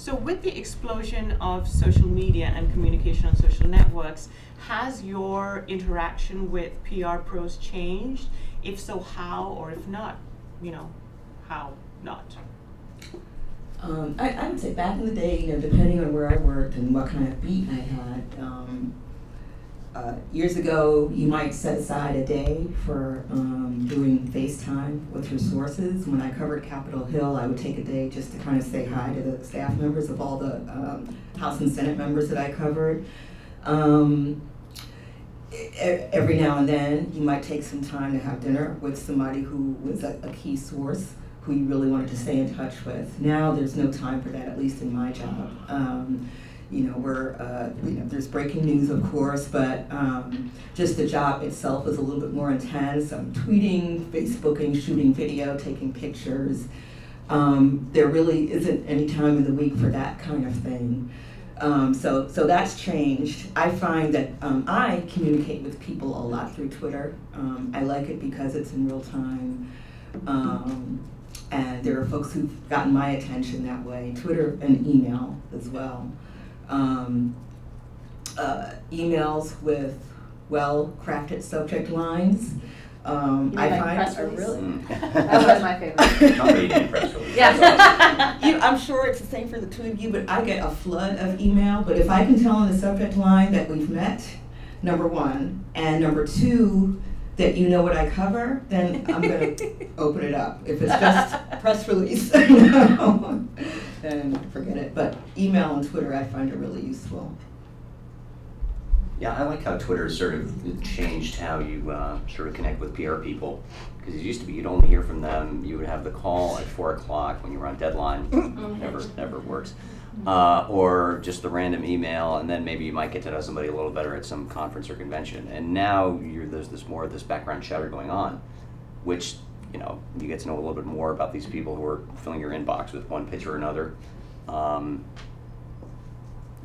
So with the explosion of social media and communication on social networks, has your interaction with PR pros changed? If so, how? Or if not, how not? I would say back in the day, depending on where I worked and what kind of beat I had, years ago, you might set aside a day for doing FaceTime with your sources. When I covered Capitol Hill, I would take a day just to kind of say hi to the staff members of all the House and Senate members that I covered. Every now and then, you might take some time to have dinner with somebody who was a key source who you really wanted to stay in touch with. Now there's no time for that, at least in my job. There's breaking news, of course, but just the job itself is a little bit more intense. I'm tweeting, Facebooking, shooting video, taking pictures. There really isn't any time in the week for that kind of thing. So that's changed. I find that I communicate with people a lot through Twitter. I like it because it's in real time. And there are folks who've gotten my attention that way, Twitter and email as well. Emails with well-crafted subject lines. I find press release? really. That was my favorite. Not reading press release. Yeah. I'm sure it's the same for the two of you, but I get a flood of email. But if I can tell in the subject line that we've met, number one, and number two, that you know what I cover, then I'm going to open it up. If it's just press release, then forget it. But email and Twitter, I find it really useful. Yeah, I like how Twitter sort of changed how you sort of connect with PR people. Because it used to be you'd only hear from them, you would have the call at 4 o'clock when you were on deadline. Never works. Or just the random email, and then maybe you might get to know somebody a little better at some conference or convention. And now there's this more of this background chatter going on, which you get to know a little bit more about these people who are filling your inbox with one pitch or another.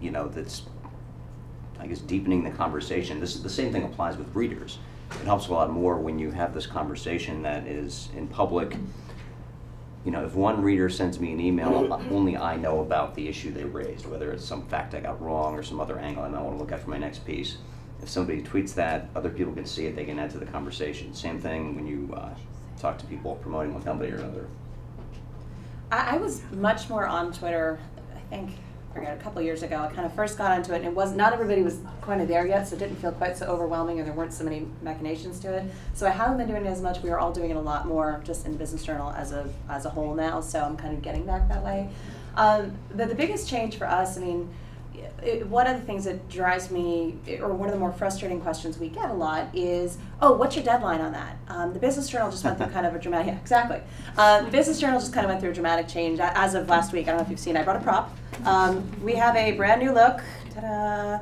That's, I guess, deepening the conversation. The same thing applies with readers. It helps a lot more when you have this conversation that is in public. If one reader sends me an email, only I know about the issue they raised, whether it's some fact I got wrong or some other angle I might want to look at for my next piece. If somebody tweets that, other people can see it, they can add to the conversation. Same thing when you talk to people promoting one company or another. I was much more on Twitter, I forget, a couple years ago. I kind of first got onto it, and not everybody was kind of there yet, so it didn't feel quite so overwhelming, and there weren't so many machinations to it. So I haven't been doing it as much. We are all doing it a lot more just in Business Journal as a whole now, so I'm kind of getting back that way. The biggest change for us, one of the things that drives me, or one of the more frustrating questions we get a lot is, what's your deadline on that? The Business Journal just went through kind of a dramatic, exactly. The Business Journal just kind of went through a dramatic change as of last week. I don't know if you've seen, I brought a prop. We have a brand new look, ta-da.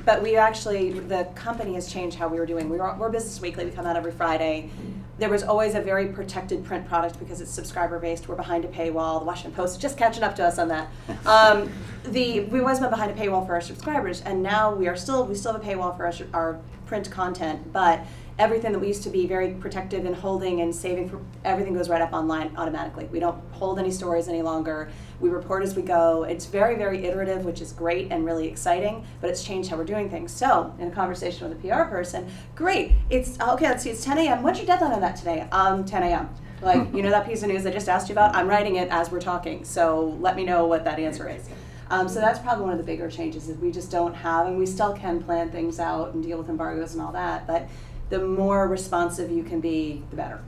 But the company has changed how we were doing. We're Business Weekly, we come out every Friday. There was always a very protected print product because it's subscriber-based. We're behind a paywall. The Washington Post is just catching up to us on that. We've always been behind a paywall for our subscribers, and now we still have a paywall for our print content, but everything that we used to be very protective and holding and saving, everything goes right up online automatically. We don't hold any stories any longer. We report as we go. It's very, very iterative, which is great and really exciting, but it's changed how we're doing things. So, in a conversation with a PR person, great, it's 10 a.m. What's your deadline on that today? 10 a.m. Like, that piece of news I just asked you about? I'm writing it as we're talking, so let me know what that answer is. So that's probably one of the bigger changes is we just don't have, and we still can plan things out and deal with embargoes and all that, but the more responsive you can be, the better.